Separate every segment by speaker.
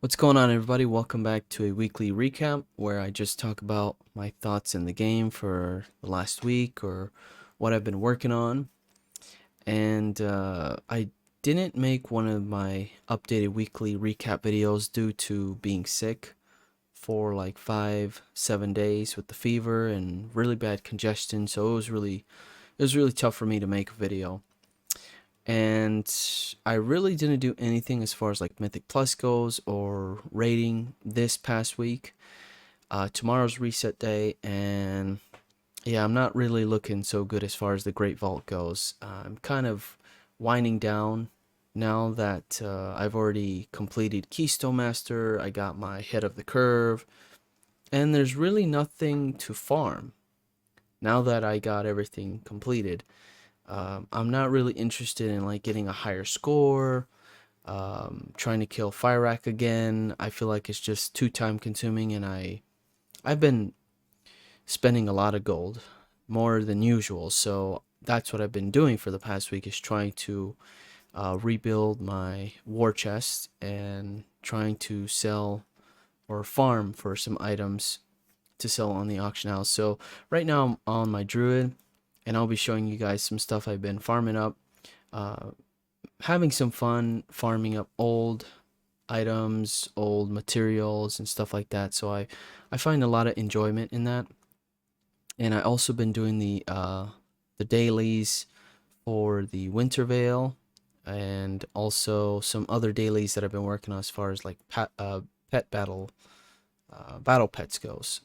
Speaker 1: What's going on, everybody? Welcome back to a weekly recap where I just talk about my thoughts in the game for the last week or what I've been working on. And I didn't make one of my updated weekly recap videos due to being sick for like 5, 7 days with the fever and really bad congestion. So it was really tough for me to make a video. And I really didn't do anything as far as like Mythic Plus goes or rating this past week. Tomorrow's reset day, and yeah, I'm not really looking so good as far as the Great Vault goes. I'm kind of winding down now that I've already completed Keystone Master. I got my head of the curve, and there's really nothing to farm now that I got everything completed. I'm not really interested in like getting a higher score, trying to kill Fyrak again. I feel like it's just too time consuming, and I've been spending a lot of gold, more than usual. So that's what I've been doing for the past week, is trying to rebuild my war chest and trying to sell or farm for some items to sell on the auction house. So right now I'm on my druid, and I'll be showing you guys some stuff I've been farming up, uh, having some fun farming up old items, old materials, and stuff like that. So I find a lot of enjoyment in that. And I also been doing the dailies for the Winter Veil, and also some other dailies that I've been working on as far as like pet battle pets goes.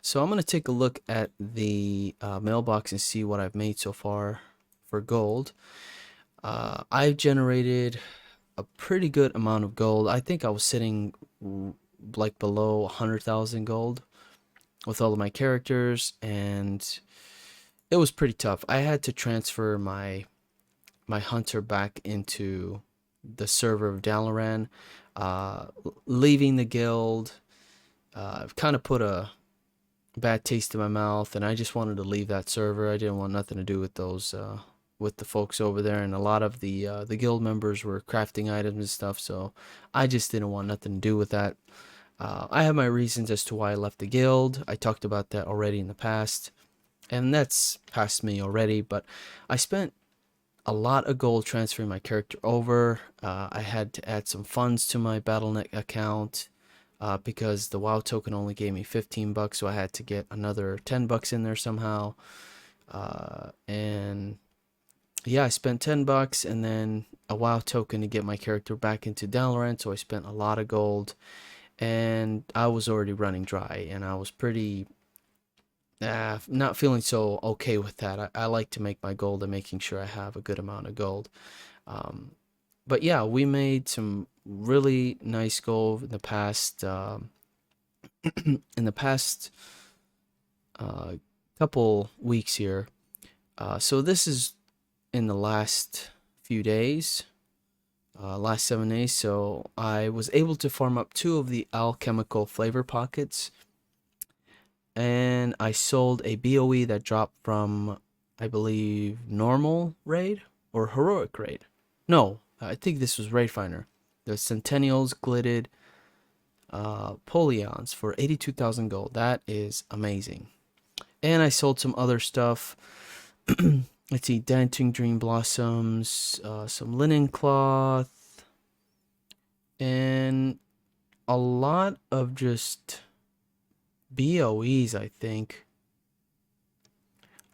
Speaker 1: So I'm gonna take a look at the mailbox and see what I've made so far for gold. I've generated a pretty good amount of gold. I think I was sitting like below 100,000 gold with all of my characters, and it was pretty tough. I had to transfer my hunter back into the server of Dalaran, uh, leaving the guild. I've kind of put a bad taste in my mouth, and I just wanted to leave that server. I didn't want nothing to do with those with the folks over there, and a lot of the guild members were crafting items and stuff. So I just didn't want nothing to do with that. I have my reasons as to why I left the guild. I talked about that already in the past, and that's past me already. But I spent a lot of gold transferring my character over. I had to add some funds to my Battle.net account because the WoW token only gave me 15 bucks, so I had to get another 10 bucks in there somehow. And yeah, I spent 10 bucks and then a WoW token to get my character back into Dalaran, so I spent a lot of gold, and I was already running dry, and I was pretty not feeling so okay with that. I like to make my gold and making sure I have a good amount of gold. Um, but yeah, we made some really nice gold in the past in the past uh, couple weeks here. So this is in the last few days, last 7 days. So I was able to farm up two of the alchemical flavor pockets, and I sold a BOE that dropped from, I believe, normal raid or heroic raid. No, I think this was raid finder. The Centennials glitted Polions for 82,000 gold. That is amazing. And I sold some other stuff. Let's see, dancing dream blossoms, some linen cloth, and a lot of just BOEs, I think.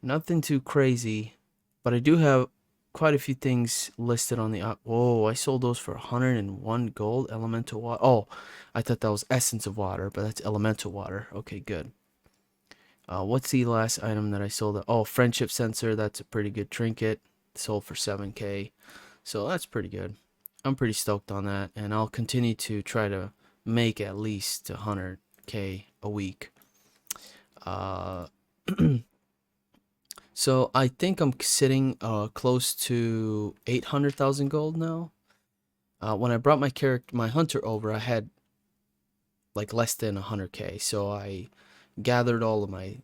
Speaker 1: Nothing too crazy, but I do have quite a few things listed on the. Whoa, I sold those for 101 gold. Elemental water. Oh, I thought that was essence of water, but that's elemental water. Okay, good. What's the last item that I sold? Oh, friendship sensor. That's a pretty good trinket. Sold for 7k. So that's pretty good. I'm pretty stoked on that, and I'll continue to try to make at least 100k a week. Uh, so I think I'm sitting close to 800,000 gold now. When I brought my hunter over, I had like less than 100k. So I gathered all of my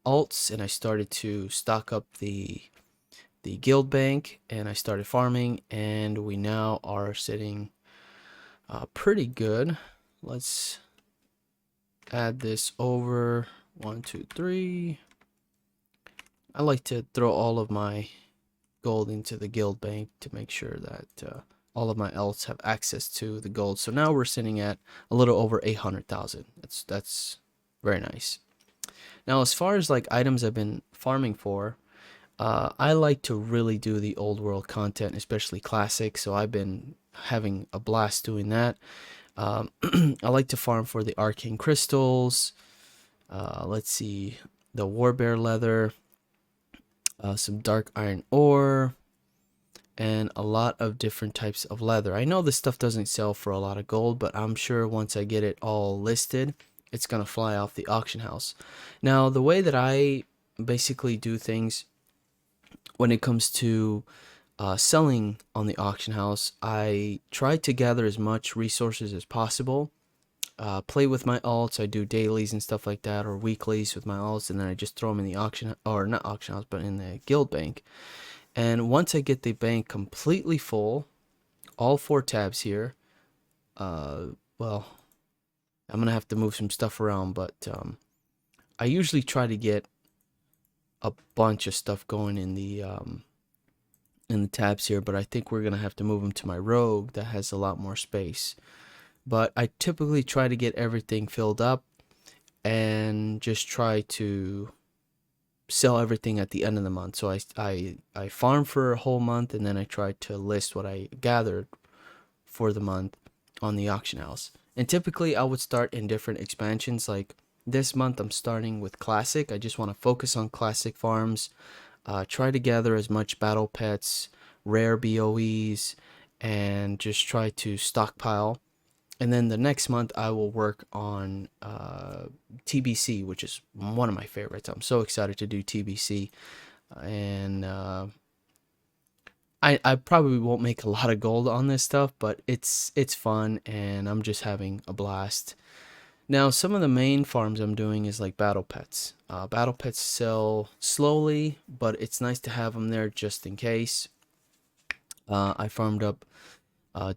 Speaker 1: alts, and I started to stock up the guild bank, and I started farming, and we now are sitting pretty good. Let's add this over. 1, 2, 3. I like to throw all of my gold into the guild bank to make sure that all of my elves have access to the gold. So now we're sitting at a little over 800,000. That's very nice. Now, as far as like items I've been farming for, I like to really do the old world content, especially classic. So I've been having a blast doing that. I like to farm for the arcane crystals. Let's see, the warbear leather, some dark iron ore, and a lot of different types of leather. I know this stuff doesn't sell for a lot of gold, but I'm sure once I get it all listed, it's gonna fly off the auction house. Now, the way that I basically do things when it comes to selling on the auction house, I try to gather as much resources as possible. Play with my alts. I do dailies and stuff like that, or weeklies with my alts, and then I just throw them in the auction, or not auction house, but in the guild bank. And once I get the bank completely full, all 4 tabs here, well, I'm gonna have to move some stuff around, but I usually try to get a bunch of stuff going in the tabs here, but I think we're gonna have to move them to my rogue that has a lot more space. But I typically try to get everything filled up and just try to sell everything at the end of the month. So I farm for a whole month, and then I try to list what I gathered for the month on the auction house. And typically I would start in different expansions. Like this month I'm starting with classic. I just want to focus on classic farms, try to gather as much battle pets, rare BOEs, and just try to stockpile. And then the next month I will work on TBC, which is one of my favorites. I'm so excited to do TBC. And I probably won't make a lot of gold on this stuff, but it's fun, and I'm just having a blast. Now, some of the main farms I'm doing is like battle pets. Battle pets sell slowly, but it's nice to have them there just in case. I farmed up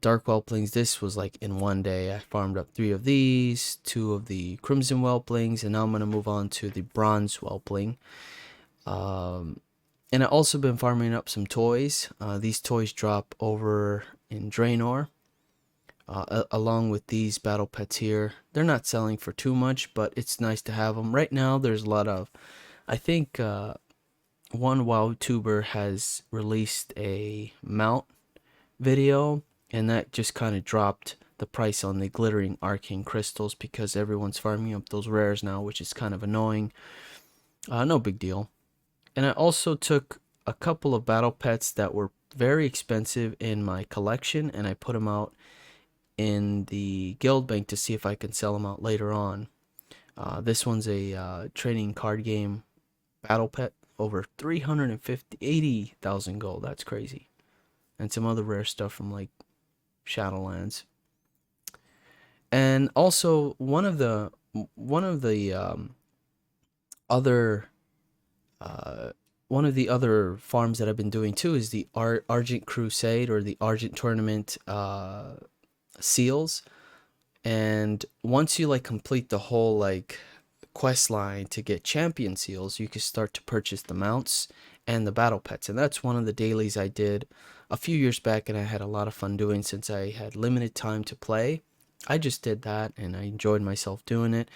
Speaker 1: dark whelplings. This was like in one day. I farmed up 3 of these, 2 of the crimson whelplings, and now I'm going to move on to the bronze whelpling. And I've also been farming up some toys. These toys drop over in Draenor, along with these battle pets here. They're not selling for too much, but it's nice to have them. Right now, there's a lot of, I think one WoW tuber has released a mount video, and that just kind of dropped the price on the glittering arcane crystals because everyone's farming up those rares now, which is kind of annoying. No big deal. And I also took a couple of battle pets that were very expensive in my collection, and I put them out in the guild bank to see if I can sell them out later on. This one's a trading card game battle pet, over 80,000 gold. That's crazy. And some other rare stuff from like Shadowlands. And also one of the other one of the other farms that I've been doing too is the Argent Crusade, or the Argent Tournament seals. And once you like complete the whole like quest line to get champion seals, you can start to purchase the mounts and the battle pets. And that's one of the dailies I did a few years back, and I had a lot of fun doing since I had limited time to play. I just did that and I enjoyed myself doing it.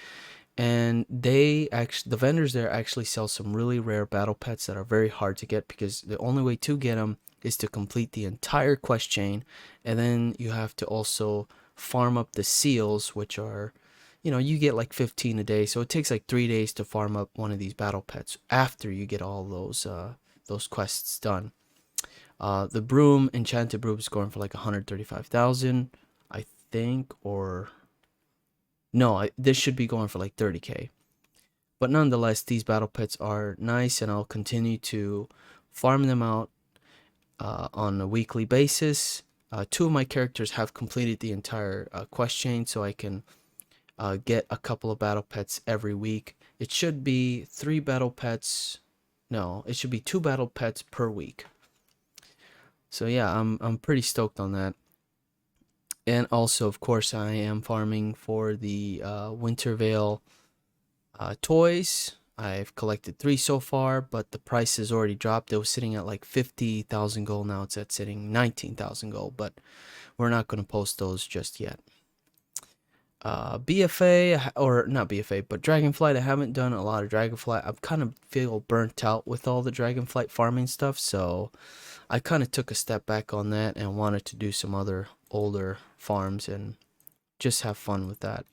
Speaker 1: And the vendors there actually sell some really rare battle pets that are very hard to get, because the only way to get them is to complete the entire quest chain, and then you have to also farm up the seals, which are, you get like 15 a day, so it takes like 3 days to farm up one of these battle pets after you get all those quests done. The broom, enchanted broom, is going for like 135,000, I think, or no, this should be going for like 30k. But nonetheless, these battle pets are nice, and I'll continue to farm them out on a weekly basis. 2 of my characters have completed the entire quest chain, so I can get a couple of battle pets every week. It should be 3 battle pets. No, it should be 2 battle pets per week. So yeah, I'm pretty stoked on that. And also, of course, I am farming for the Winter Veil toys. I've collected 3 so far, but the price has already dropped. It was sitting at like 50,000 gold. Now it's at sitting 19,000 gold, but we're not going to post those just yet. BFA, or not BFA, but Dragonflight. I haven't done a lot of Dragonflight. I kind of feel burnt out with all the Dragonflight farming stuff, so I kind of took a step back on that and wanted to do some other older farms and just have fun with that.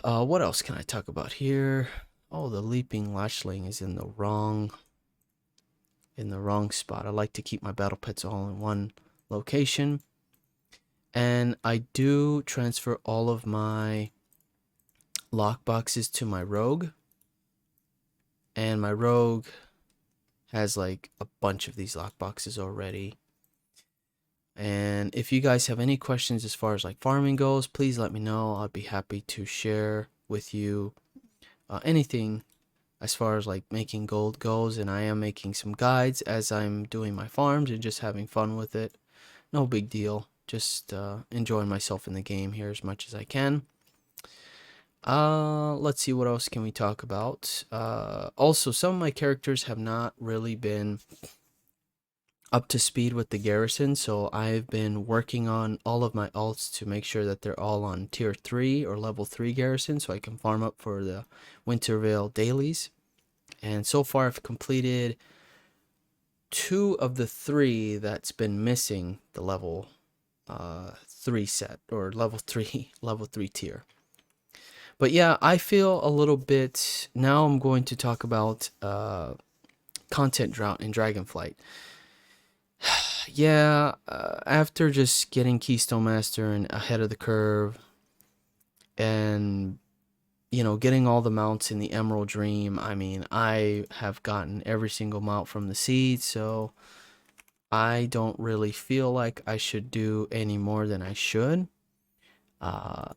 Speaker 1: What else can I talk about here? Oh, the Leaping Lashling is in the wrong spot. I like to keep my battle pets all in one location. And I do transfer all of my lock boxes to my rogue. And my rogue has like a bunch of these lock boxes already. And if you guys have any questions as far as like farming goes, please let me know. I'd be happy to share with you anything as far as like making gold goes. And I am making some guides as I'm doing my farms and just having fun with it. No big deal. Just enjoying myself in the game here as much as I can. Let's see, what else can we talk about? Also, some of my characters have not really been up to speed with the garrison, so I've been working on all of my alts to make sure that they're all on tier 3 or level 3 garrison, so I can farm up for the Winter Veil dailies. And so far I've completed 2 of the 3 that's been missing the level 3 set, or level 3 tier. But yeah, I feel a little bit, now I'm going to talk about content drought in Dragonflight. Yeah, after just getting Keystone Master and ahead of the curve, and you know, getting all the mounts in the Emerald Dream, I mean, I have gotten every single mount from the seed, so I don't really feel like I should do any more than I should. I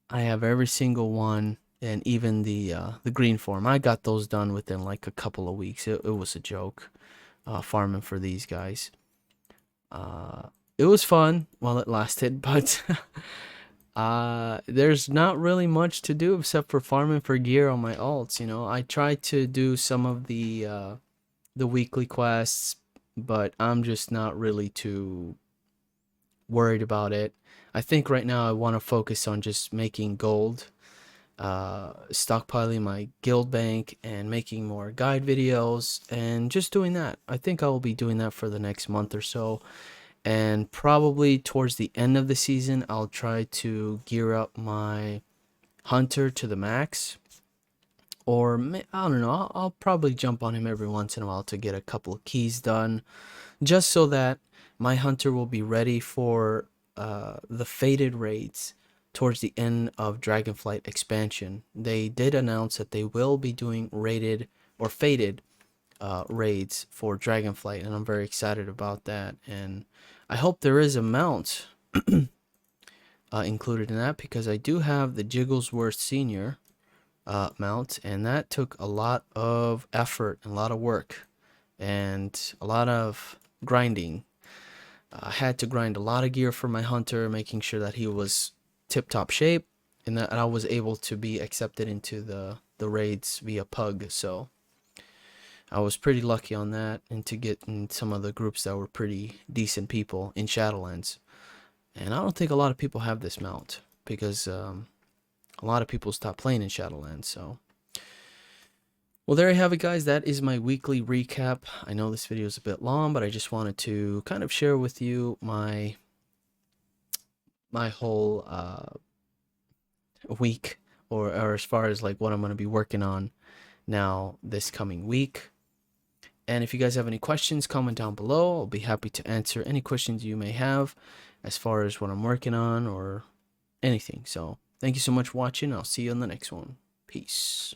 Speaker 1: have every single one, and even the green form. I got those done within like a couple of weeks. It was a joke, farming for these guys. It was fun while it lasted, but there's not really much to do except for farming for gear on my alts. You know, I tried to do some of the weekly quests, but I'm just not really too worried about it. I think right now I want to focus on just making gold, stockpiling my guild bank, and making more guide videos, and just doing that. I think I will be doing that for the next month or so. And probably towards the end of the season, I'll try to gear up my hunter to the max. Or, I don't know, I'll probably jump on him every once in a while to get a couple of keys done. Just so that my hunter will be ready for the Fated raids towards the end of Dragonflight expansion. They did announce that they will be doing rated or Fated raids for Dragonflight, and I'm very excited about that. And I hope there is a mount included in that, because I do have the Jigglesworth Senior mount, and that took a lot of effort and a lot of work and a lot of grinding. I had to grind a lot of gear for my hunter, making sure that he was tip-top shape, and that I was able to be accepted into the raids via Pug. So I was pretty lucky on that, and to get in some of the groups that were pretty decent people in Shadowlands. And I don't think a lot of people have this mount, because a lot of people stopped playing in Shadowlands. So, well, there you have it, guys. That is my weekly recap. I know this video is a bit long, but I just wanted to kind of share with you my whole week, or as far as like what I'm going to be working on now this coming week. And if you guys have any questions, comment down below. I'll be happy to answer any questions you may have as far as what I'm working on or anything. So thank you so much for watching. I'll see you on the next one. Peace.